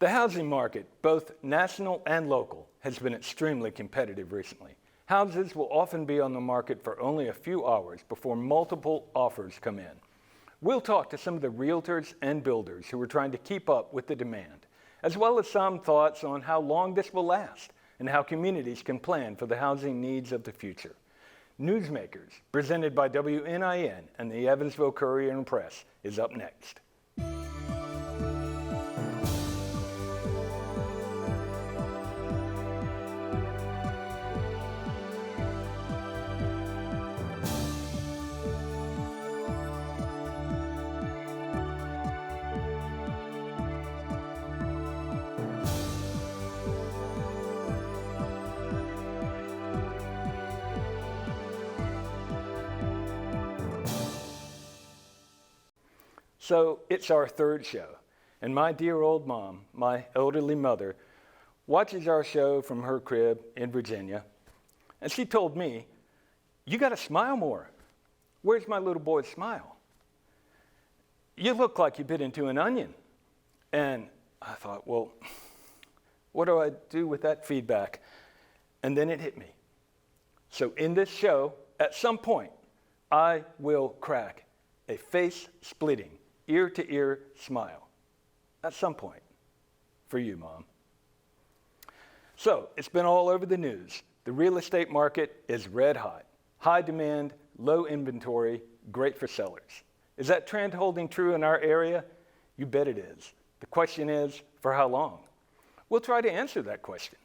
The housing market, both national and local, has been extremely competitive recently. Houses will often be on the market for only a few hours before multiple offers come in. We'll talk to some of the realtors and builders who are trying to keep up with the demand, as well as some thoughts on how long this will last and how communities can plan for the housing needs of the future. NewsMakers, presented by WNIN and the Evansville Courier and Press, is up next. So it's our third show, and my dear old mom, my elderly mother, watches our show from her crib in Virginia, and she told me, "You got to smile more. Where's my little boy's smile? You look like you bit into an onion." And I thought, well, what do I do with that feedback? And then it hit me. So in this show, at some point, I will crack a face-splitting, ear-to-ear smile. At some point. For you, Mom. So, it's been all over the news. The real estate market is red hot. High demand, low inventory, great for sellers. Is that trend holding true in our area? You bet it is. The question is, for how long? We'll try to answer that question.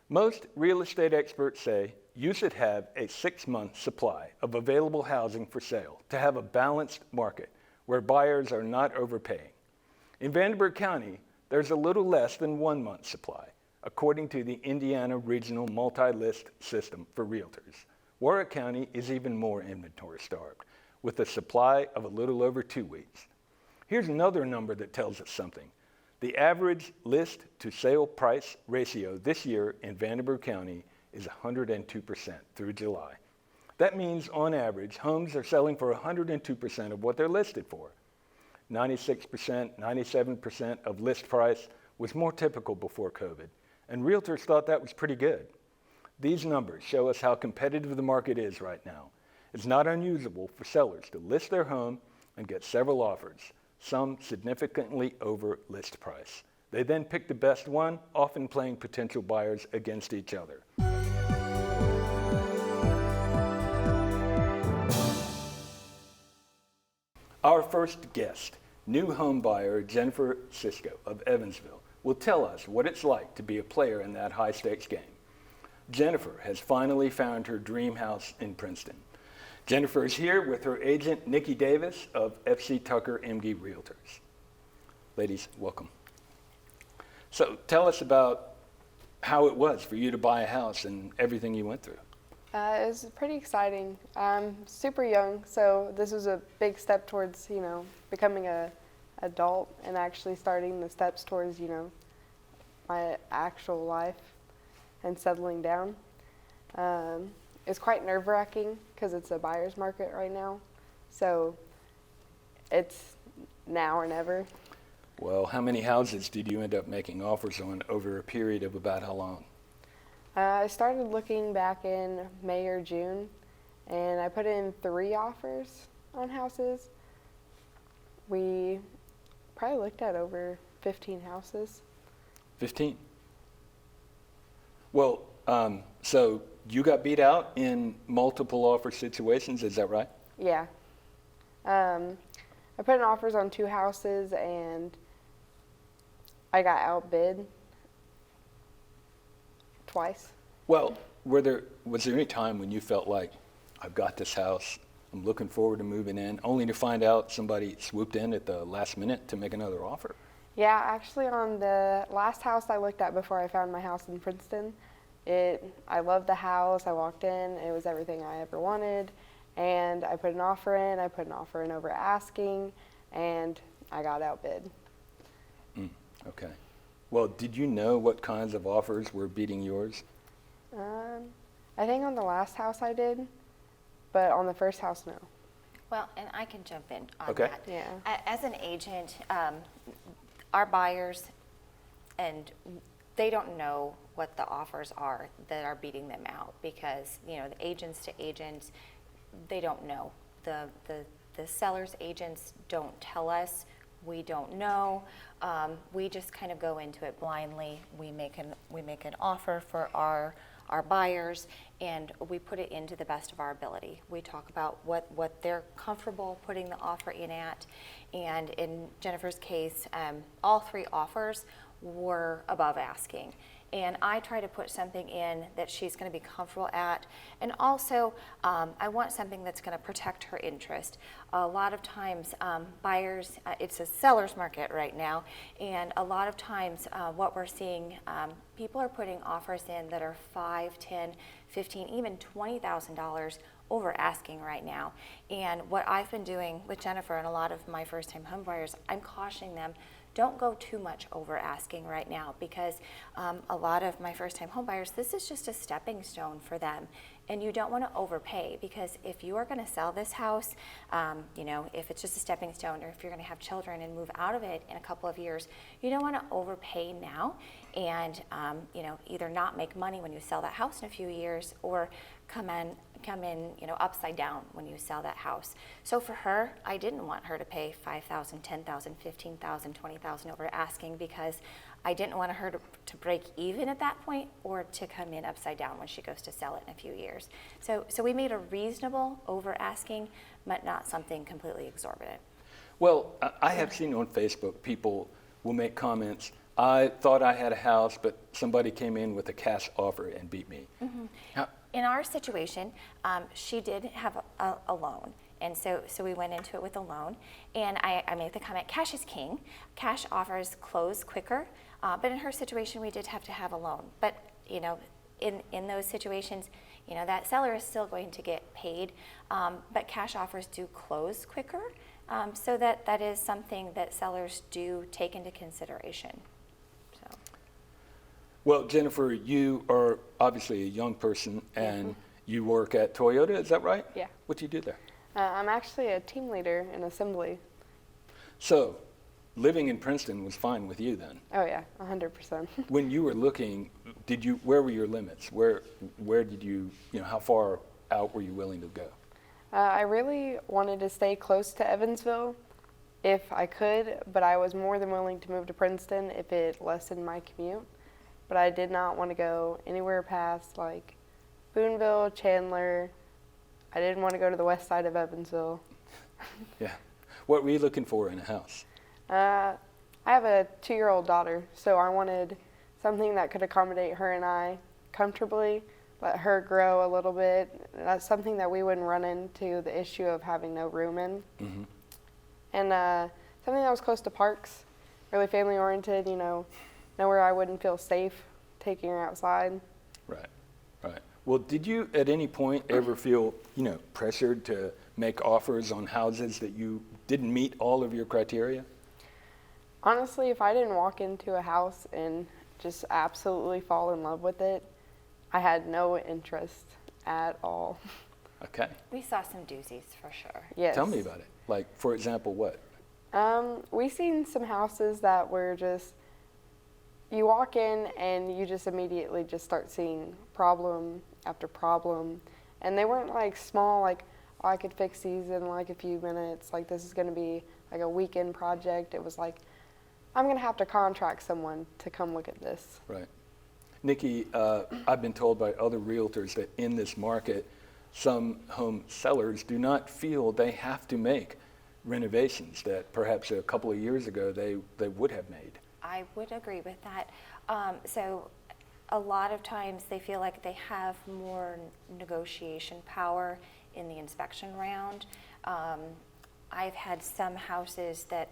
Most real estate experts say you should have a 6-month supply of available housing for sale to have a balanced market where buyers are not overpaying. In Vanderburgh County, there's a little less than 1 month supply, according to the Indiana Regional MultiList System for Realtors. Warwick County is even more inventory starved, with a supply of a little over 2 weeks. Here's another number that tells us something. The average list to sale price ratio this year in Vanderburgh County is 102% through July. That means, on average, homes are selling for 102% of what they're listed for. 96%, 97% of list price was more typical before COVID, and realtors thought that was pretty good. These numbers show us how competitive the market is right now. It's not unusual for sellers to list their home and get several offers, some significantly over list price. They then pick the best one, often playing potential buyers against each other. Our first guest, new home buyer Jennifer Sisko of Evansville, will tell us what it's like to be a player in that high-stakes game. Jennifer has finally found her dream house in Princeton. Jennifer is here with her agent, Nikki Davis of FC Tucker MD Realtors. Ladies, welcome. So tell us about how it was for you to buy a house and everything you went through. It was pretty exciting. I'm super young, so this was a big step towards, becoming an adult and actually starting the steps towards, my actual life and settling down. It's quite nerve-wracking because it's a buyer's market right now, so it's now or never. Well, how many houses did you end up making offers on over a period of about how long? I started looking back in May or June, and I put in 3 offers on houses. We probably looked at over 15 houses. 15? Well, so you got beat out in multiple offer situations, is that right? Yeah. I put in offers on 2 houses, and I got outbid twice. Well, was there any time when you felt like, I've got this house, I'm looking forward to moving in, only to find out somebody swooped in at the last minute to make another offer? Yeah, actually on the last house I looked at before I found my house in Princeton, I loved the house. I walked in, it was everything I ever wanted, and I put an offer in. I put an offer in over asking, and I got outbid. Okay. Well, did you know what kinds of offers were beating yours? I think on the last house I did, but on the first house, no. Well, and I can jump in on Okay. that. Yeah. As an agent, our buyers and they don't know what the offers are that are beating them out, because, you know, the agents to agents, they don't know. The seller's agents don't tell us. We don't know. We just kind of go into it blindly. We make an offer for our buyers, and we put it into the best of our ability. We talk about what they're comfortable putting the offer in at, and in Jennifer's case, all 3 offers were above asking. And I try to put something in that she's going to be comfortable at. And also, I want something that's going to protect her interest. A lot of times, buyers, it's a seller's market right now, and a lot of times what we're seeing, people are putting offers in that are $5, $10, $15, even $20,000 over asking right now. And what I've been doing with Jennifer and a lot of my first-time home buyers, I'm cautioning them, don't go too much over asking right now, because a lot of my first-time home buyers, this is just a stepping stone for them, and you don't want to overpay, because if you are going to sell this house, you know, if it's just a stepping stone, or if you're going to have children and move out of it in a couple of years, you don't want to overpay now and you know, either not make money when you sell that house in a few years, or come in, you know, upside down when you sell that house. So for her, I didn't want her to pay $5,000, $10,000, $15,000, $20,000 over asking, because I didn't want her to break even at that point, or to come in upside down when she goes to sell it in a few years. So we made a reasonable over asking, but not something completely exorbitant. Well, I have seen on Facebook, people will make comments, I thought I had a house, but somebody came in with a cash offer and beat me. Mm-hmm. In our situation, she did have a loan. And so we went into it with a loan. And I made the comment, cash is king. Cash offers close quicker. But in her situation, we did have to have a loan. But, you know, in those situations, you know, that seller is still going to get paid. But cash offers do close quicker. So that is something that sellers do take into consideration. So. Well, Jennifer, you are obviously a young person, and you work at Toyota, is that right? Yeah. What do you do there? I'm actually a team leader in assembly. So, living in Princeton was fine with you then? Oh yeah, 100%. When you were looking, where were your limits? Where did you know, how far out were you willing to go? I really wanted to stay close to Evansville if I could, but I was more than willing to move to Princeton if it lessened my commute. But I did not want to go anywhere past like Boonville, Chandler. I didn't want to go to the west side of Evansville. Yeah. What were you looking for in a house? I have a 2-year-old daughter, so I wanted something that could accommodate her and I comfortably, let her grow a little bit. That's something that we wouldn't run into the issue of having no room in. Mm-hmm. And something that was close to parks, really family oriented, you know, nowhere I wouldn't feel safe taking her outside. Right, right. Well, did you at any point ever feel, you know, pressured to make offers on houses that you didn't meet all of your criteria? Honestly, if I didn't walk into a house and just absolutely fall in love with it, I had no interest at all. Okay. We saw some doozies for sure. Yes. Tell me about it. Like, for example, what? We've seen some houses that were just, you walk in and you just immediately just start seeing problem after problem. And they weren't like small, like, oh, I could fix these in like a few minutes. Like, this is going to be like a weekend project. It was like, I'm going to have to contract someone to come look at this. Right. Nikki, I've been told by other realtors that in this market, some home sellers do not feel they have to make renovations that perhaps a couple of years ago they would have made. I would agree with that. So a lot of times they feel like they have more negotiation power in the inspection round. I've had some houses that,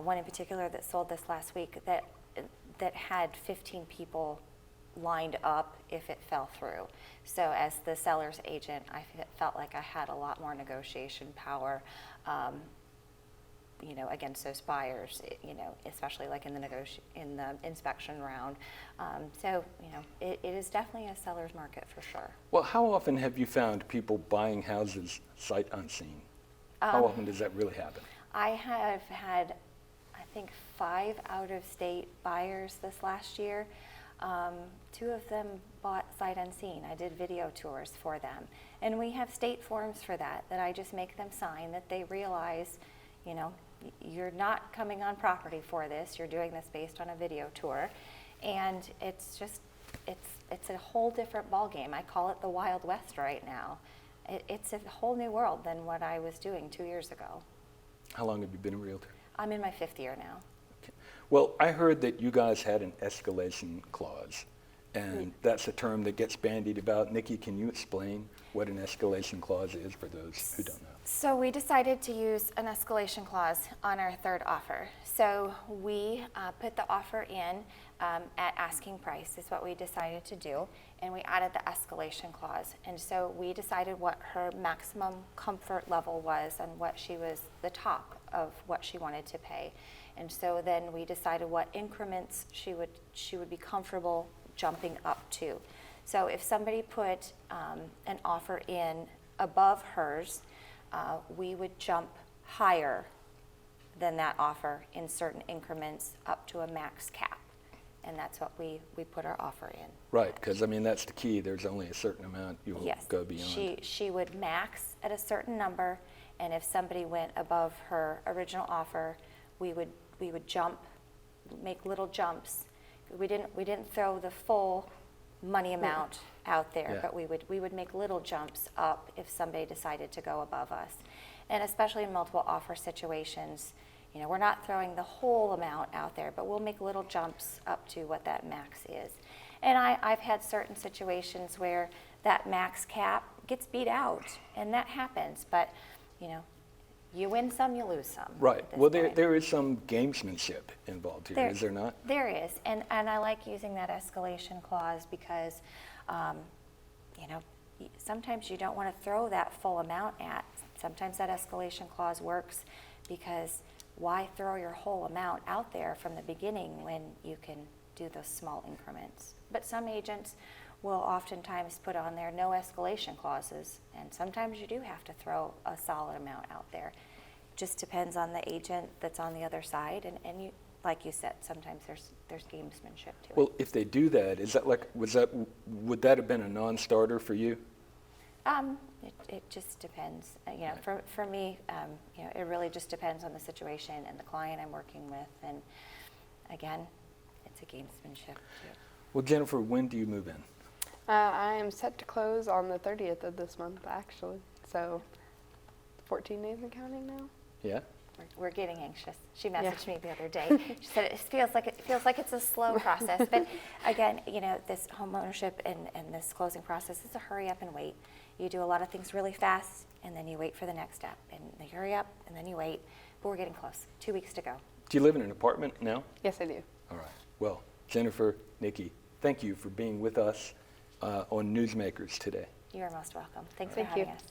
one in particular that sold this last week, that had 15 people lined up if it fell through. So as the seller's agent, I felt like I had a lot more negotiation power, you know, against those buyers, you know, especially like in the inspection round. So, you know, it is definitely a seller's market for sure. Well, how often have you found people buying houses sight unseen? How often does that really happen? I have had, I think 5 out-of-state buyers this last year. 2 of them bought sight unseen. I did video tours for them. And we have state forms for that I just make them sign, that they realize, you know, you're not coming on property for this, you're doing this based on a video tour. And it's just, it's a whole different ballgame. I call it the Wild West right now. It's a whole new world than what I was doing 2 years ago. How long have you been a realtor? I'm in my 5th year now. Okay. Well, I heard that you guys had an escalation clause, and that's a term that gets bandied about. Nikki, can you explain what an escalation clause is for those who don't know? So we decided to use an escalation clause on our 3rd offer. So we put the offer in at asking price is what we decided to do, and we added the escalation clause. And so we decided what her maximum comfort level was and what she was the top of what she wanted to pay. And so then we decided what increments she would be comfortable jumping up to. So if somebody put an offer in above hers, we would jump higher than that offer in certain increments up to a max cap. And that's what we put our offer in. Right, because I mean, that's the key. There's only a certain amount you'll Yes. go beyond. She would max at a certain number, and if somebody went above her original offer, we would jump, make little jumps. We didn't throw the full money amount out there, Yeah. but we would make little jumps up if somebody decided to go above us. And especially in multiple offer situations, you know, we're not throwing the whole amount out there, but we'll make little jumps up to what that max is. And I've had certain situations where that max cap gets beat out, and that happens. But, you know, you win some, you lose some. Right. at this Well, point. there is some gamesmanship involved here, is there not? There is, and I like using that escalation clause because, you know, sometimes you don't want to throw that full amount at. Sometimes that escalation clause works because why throw your whole amount out there from the beginning when you can do those small increments? But some agents will oftentimes put on there no escalation clauses, and sometimes you do have to throw a solid amount out there. Just depends on the agent that's on the other side, and you, like you said, sometimes there's gamesmanship to it. Well, if they do that, is that like, would that have been a non-starter for you? It just depends. You know, for me, you know, it really just depends on the situation and the client I'm working with, and again, it's a gamesmanship too. Well, Jennifer, when do you move in? I am set to close on the 30th of this month, actually. So 14 days and counting now. Yeah? We're getting anxious. She messaged me the other day. She said it feels like it's a slow process. But again, you know, this home ownership and this closing process is a hurry up and wait. You do a lot of things really fast, and then you wait for the next step. And you hurry up, and then you wait. But we're getting close. 2 weeks to go. Do you live in an apartment now? Yes, I do. All right. Well, Jennifer, Nikki, thank you for being with us on NewsMakers today. You are most welcome. Thanks Thank for you. having us.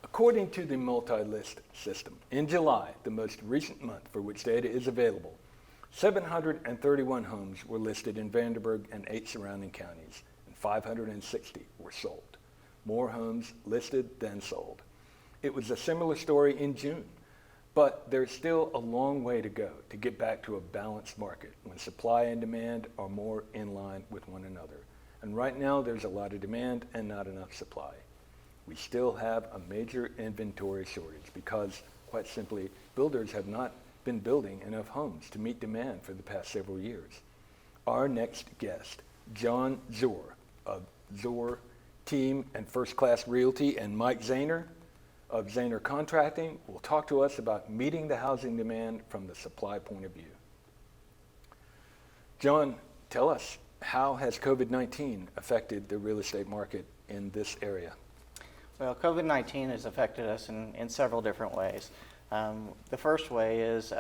According to the MultiList System, in July, the most recent month for which data is available, 731 homes were listed in Vanderburgh and 8 surrounding counties, and 560 were sold. More homes listed than sold. It was a similar story in June, but there's still a long way to go to get back to a balanced market when supply and demand are more in line with one another. And right now, there's a lot of demand and not enough supply. We still have a major inventory shortage because, quite simply, builders have not been building enough homes to meet demand for the past several years. Our next guest, John Zor of Zor Team and First Class Realty, and Mike Zahner of Zahner Contracting, will talk to us about meeting the housing demand from the supply point of view. John, tell us, how has COVID-19 affected the real estate market in this area? Well, COVID-19 has affected us in several different ways. The first way is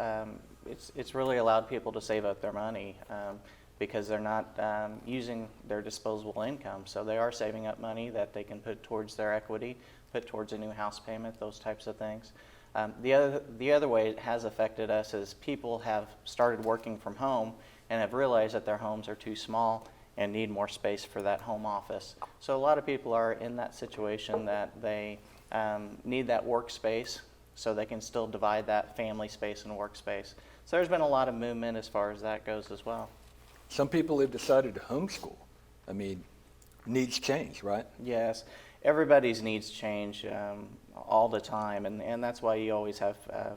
it's really allowed people to save up their money because they're not using their disposable income. So they are saving up money that they can put towards their equity, put towards a new house payment, those types of things. The other way it has affected us is people have started working from home and have realized that their homes are too small and need more space for that home office. So a lot of people are in that situation that they need that workspace so they can still divide that family space and workspace. So there's been a lot of movement as far as that goes as well. Some people have decided to homeschool. I mean, needs change, right? Yes, everybody's needs change all the time, and that's why you always have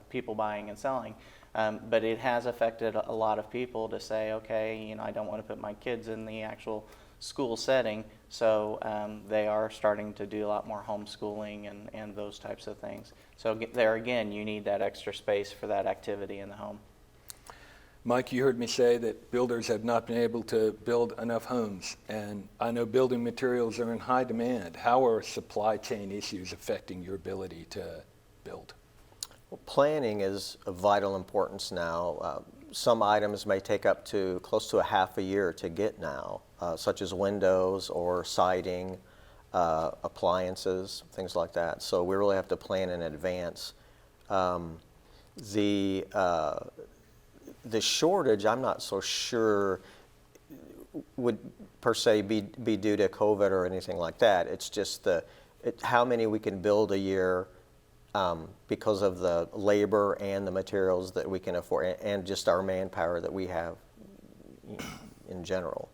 people buying and selling. But it has affected a lot of people to say, okay, you know, I don't want to put my kids in the actual school setting, so they are starting to do a lot more homeschooling and those types of things. So there again, you need that extra space for that activity in the home. Mike, you heard me say that builders have not been able to build enough homes, and I know building materials are in high demand. How are supply chain issues affecting your ability to build? Well, planning is of vital importance now. Some items may take up to close to a half a year to get now, such as windows or siding, appliances, things like that. So we really have to plan in advance. The shortage, I'm not so sure would per se be due to COVID or anything like that. It's just how many we can build a year because of the labor and the materials that we can afford, and just our manpower that we have in general.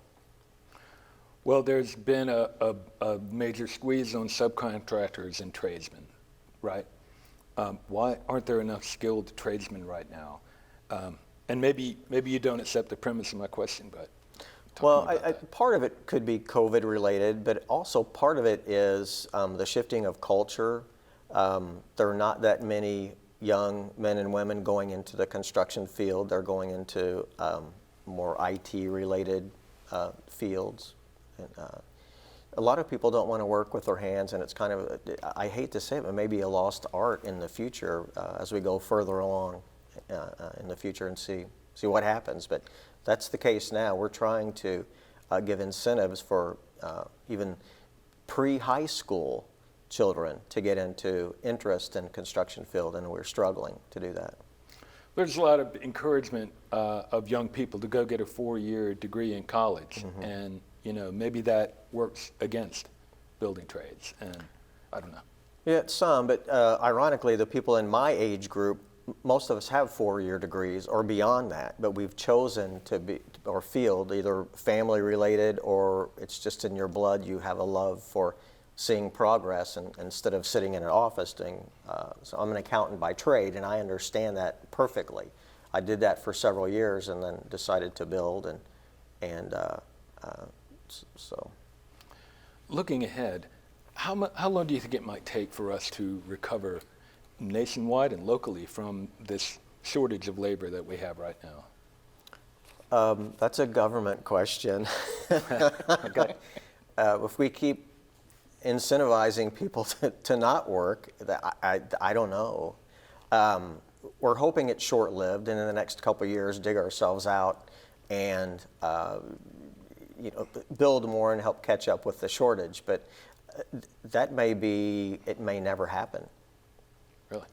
Well, there's been a major squeeze on subcontractors and tradesmen, right? Why aren't there enough skilled tradesmen right now? And maybe you don't accept the premise of my question, but well, part of it could be COVID related, but also part of it is the shifting of culture. There are not that many young men and women going into the construction field. They're going into more IT related fields. And, a lot of people don't want to work with their hands, and it's kind of, I hate to say it, but maybe a lost art in the future as we go further along in the future and see what happens. But that's the case now. We're trying to give incentives for even pre-high school children to get into interest in construction field, and we're struggling to do that. there's a lot of encouragement of young people to go get a 4-year degree in college, and maybe that works against building trades, and I don't know. Yeah, some, but ironically, the people in my age group, most of us have 4-year degrees or beyond that, but we've chosen to be, or field, either family related or it's just in your blood, you have a love for seeing progress, and instead of sitting in an office doing, so I'm an accountant by trade, and I understand that perfectly. I did that for several years and then decided to build, and so. Looking ahead, how long do you think it might take for us to recover nationwide and locally from this shortage of labor that we have right now? That's a government question. Okay. If we keep incentivizing people to not work, I don't know. We're hoping it's short-lived, and in the next couple of years dig ourselves out and build more and help catch up with the shortage. But that may be, it may never happen. Really?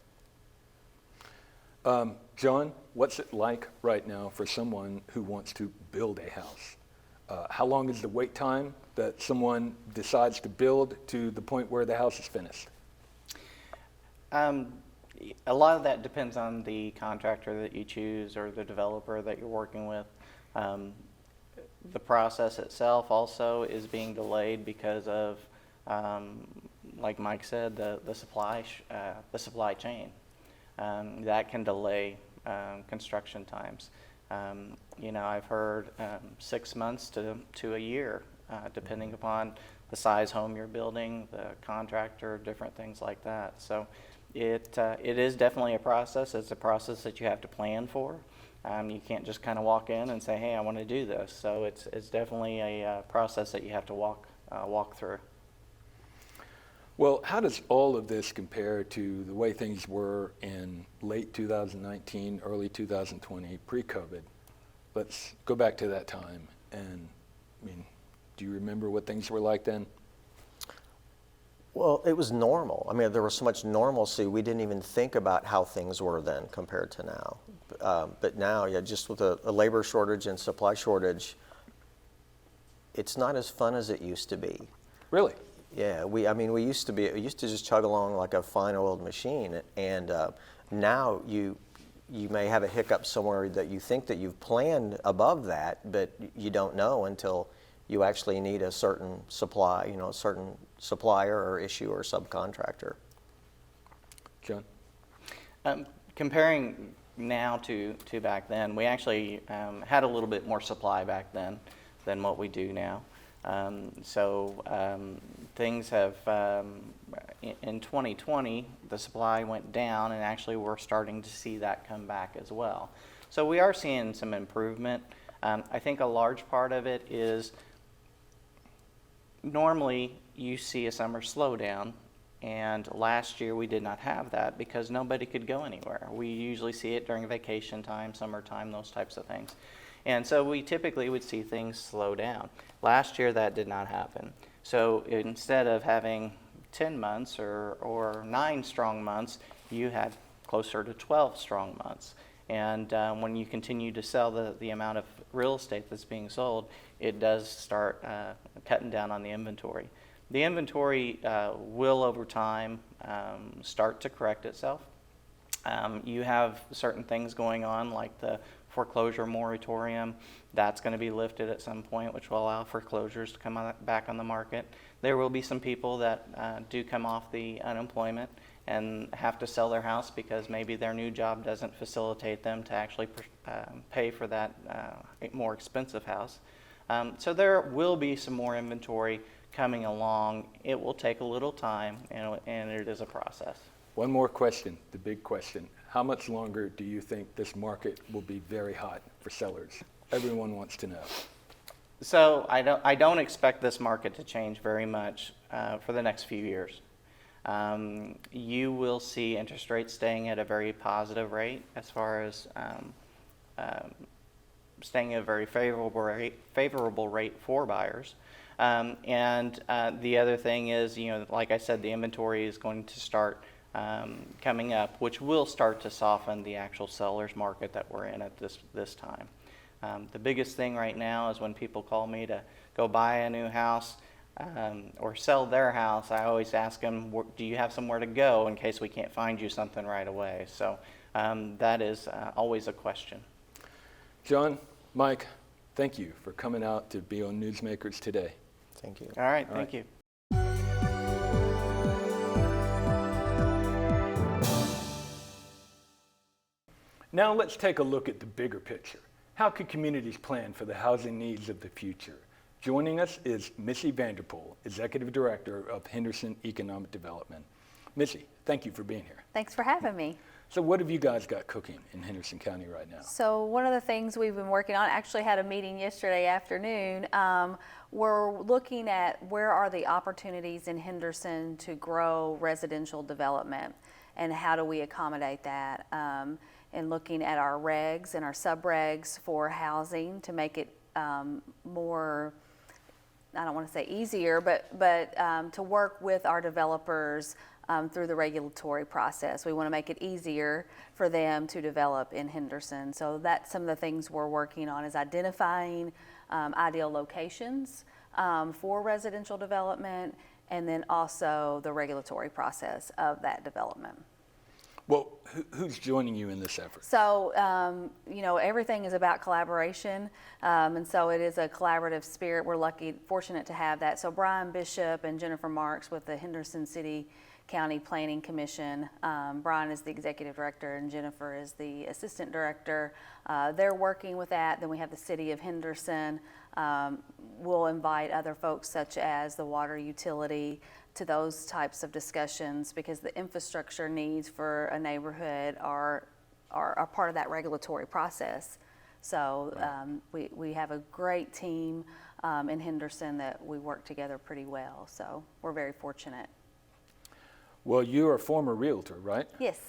John, what's it like right now for someone who wants to build a house? How long is the wait time that someone decides to build to the point where the house is finished? A lot of that depends on the contractor that you choose or the developer that you're working with. The process itself also is being delayed because of, like Mike said, the supply chain. That can delay construction times. I've heard 6 months to a year, depending upon the size home you're building, the contractor, different things like that. So it is definitely a process. It's a process that you have to plan for. You can't just kind of walk in and say, hey, I want to do this. So it's definitely a process that you have to walk through. Well, how does all of this compare to the way things were in late 2019, early 2020, pre-COVID? Let's go back to that time. And, do you remember what things were like then? Well, it was normal. There was so much normalcy, we didn't even think about how things were then compared to now. But now, just with a labor shortage and supply shortage, it's not as fun as it used to be. Really? Yeah, we used to just chug along like a fine oiled machine, and now you may have a hiccup somewhere that you think that you've planned above that, but you don't know until you actually need a certain supply, a certain supplier or issue or subcontractor. John? Comparing now to back then, we actually had a little bit more supply back then than what we do now. Things have, in 2020, the supply went down, and actually we're starting to see that come back as well. So we are seeing some improvement. I think a large part of it is normally you see a summer slowdown, and last year we did not have that because nobody could go anywhere. We usually see it during vacation time, summertime, those types of things. And so we typically would see things slow down. Last year that did not happen. So instead of having 10 months or 9 strong months, you had closer to 12 strong months. And when you continue to sell the amount of real estate that's being sold, it does start cutting down on the inventory. The inventory will over time start to correct itself. You have certain things going on like the foreclosure moratorium. That's going to be lifted at some point, which will allow foreclosures to come back on the market. There will be some people that do come off the unemployment and have to sell their house because maybe their new job doesn't facilitate them to actually pay for that more expensive house. So there will be some more inventory coming along. It will take a little time, and it is a process. One more question, the big question. How much longer do you think this market will be very hot for sellers? Everyone wants to know. So I don't expect this market to change very much for the next few years. You will see interest rates staying at a very positive rate as far as staying at a very favorable rate for buyers. And the other thing is, like I said, the inventory is going to start coming up, which will start to soften the actual seller's market that we're in at this time. The biggest thing right now is when people call me to go buy a new house or sell their house, I always ask them, do you have somewhere to go in case we can't find you something right away? So that is always a question. John, Mike, thank you for coming out to be on NewsMakers today. Thank you. All right, thank you. Now let's take a look at the bigger picture. How could communities plan for the housing needs of the future? Joining us is Missy Vanderpool, Executive Director of Henderson Economic Development. Missy, thank you for being here. Thanks for having me. So what have you guys got cooking in Henderson County right now? So one of the things we've been working on, actually had a meeting yesterday afternoon, we're looking at where are the opportunities in Henderson to grow residential development and how do we accommodate that, and looking at our regs and our sub-regs for housing to make it more, I don't want to say easier, but to work with our developers through the regulatory process. We want to make it easier for them to develop in Henderson. So that's some of the things we're working on, is identifying ideal locations for residential development, and then also the regulatory process of that development. Well, who's joining you in this effort? So, everything is about collaboration, and so it is a collaborative spirit. We're fortunate to have that. So Brian Bishop and Jennifer Marks with the Henderson City County Planning Commission. Brian is the executive director and Jennifer is the assistant director. They're working with that. Then we have the city of Henderson. We'll invite other folks such as the water utility to those types of discussions, because the infrastructure needs for a neighborhood are part of that regulatory process. So we have a great team in Henderson that we work together pretty well. So we're very fortunate. Well, you're a former realtor, right? Yes.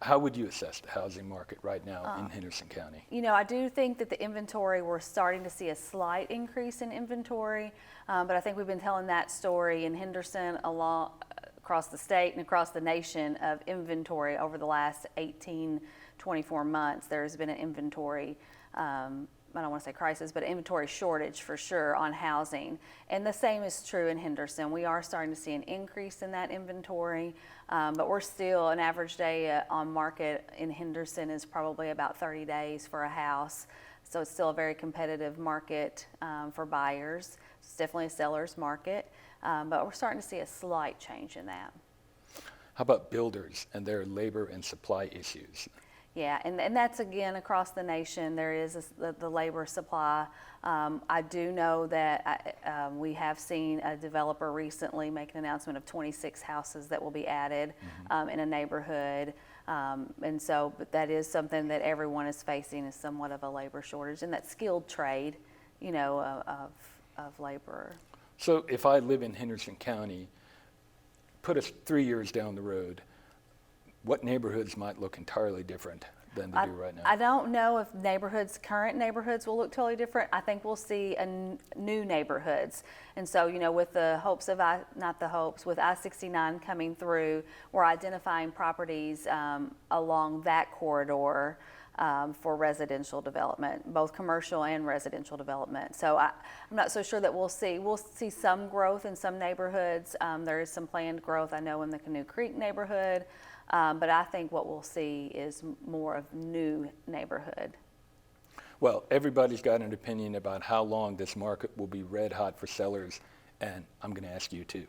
How would you assess the housing market right now in Henderson County? I do think that the inventory, we're starting to see a slight increase in inventory, but I think we've been telling that story in Henderson across the state and across the nation of inventory over the last 18, 24 months. There's been an inventory I don't want to say crisis, but inventory shortage for sure on housing. And the same is true in Henderson. We are starting to see an increase in that inventory, but we're still, an average day on market in Henderson is probably about 30 days for a house. So it's still a very competitive market for buyers. It's definitely a seller's market, but we're starting to see a slight change in that. How about builders and their labor and supply issues? Yeah, and that's again across the nation. There is the labor supply. I do know that we have seen a developer recently make an announcement of 26 houses that will be added in a neighborhood. And so, but that is something that everyone is facing, is somewhat of a labor shortage, and that skilled trade, you know, of laborer. So if I live in Henderson County, put us 3 years down the road, what neighborhoods might look entirely different than they do right now? I don't know if current neighborhoods will look totally different. I think we'll see new neighborhoods. And so, you know, with the hopes of, with I-69 coming through, we're identifying properties along that corridor for residential development, both commercial and residential development. So I'm not so sure that we'll see some growth in some neighborhoods. There is some planned growth, I know, in the Canoe Creek neighborhood. But I think what we'll see is more of new neighborhood. Well, everybody's got an opinion about how long this market will be red hot for sellers, and I'm going to ask you too.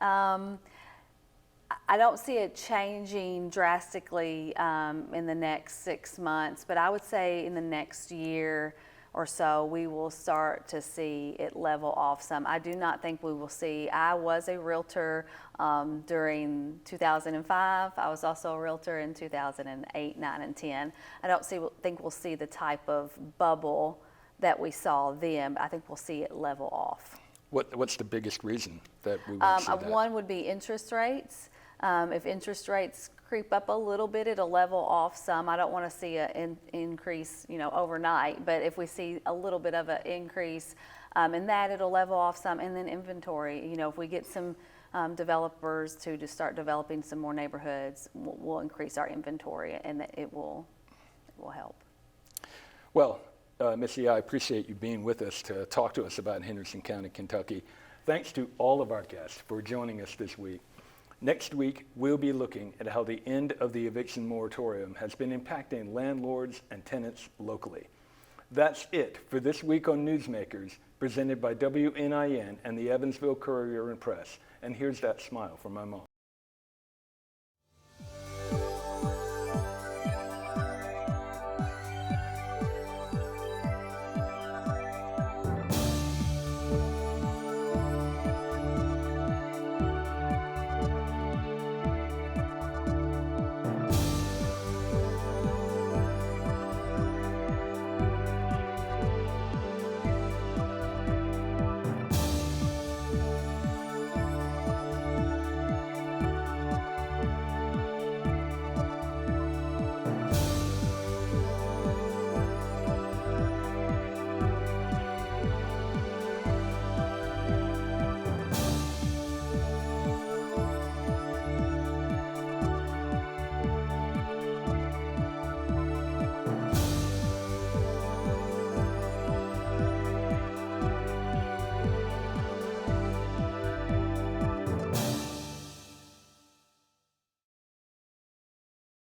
I don't see it changing drastically in the next 6 months, but I would say in the next year or so, we will start to see it level off some. I do not think we will see, I was a realtor during 2005. I was also a realtor in 2008, 9, and 10. I don't think we'll see the type of bubble that we saw then, but I think we'll see it level off. What's the biggest reason that we won't see that? One would be interest rates. If interest rates creep up a little bit, it'll level off some. I don't want to see an increase, you know, overnight, but if we see a little bit of an increase in that, it'll level off some. And then inventory, you know, if we get some developers to just start developing some more neighborhoods, we'll increase our inventory, and it will help. Well, Missy, I appreciate you being with us to talk to us about Henderson County, Kentucky. Thanks to all of our guests for joining us this week. Next week, we'll be looking at how the end of the eviction moratorium has been impacting landlords and tenants locally. That's it for this week on NewsMakers, presented by WNIN and the Evansville Courier and Press. And here's that smile from my mom.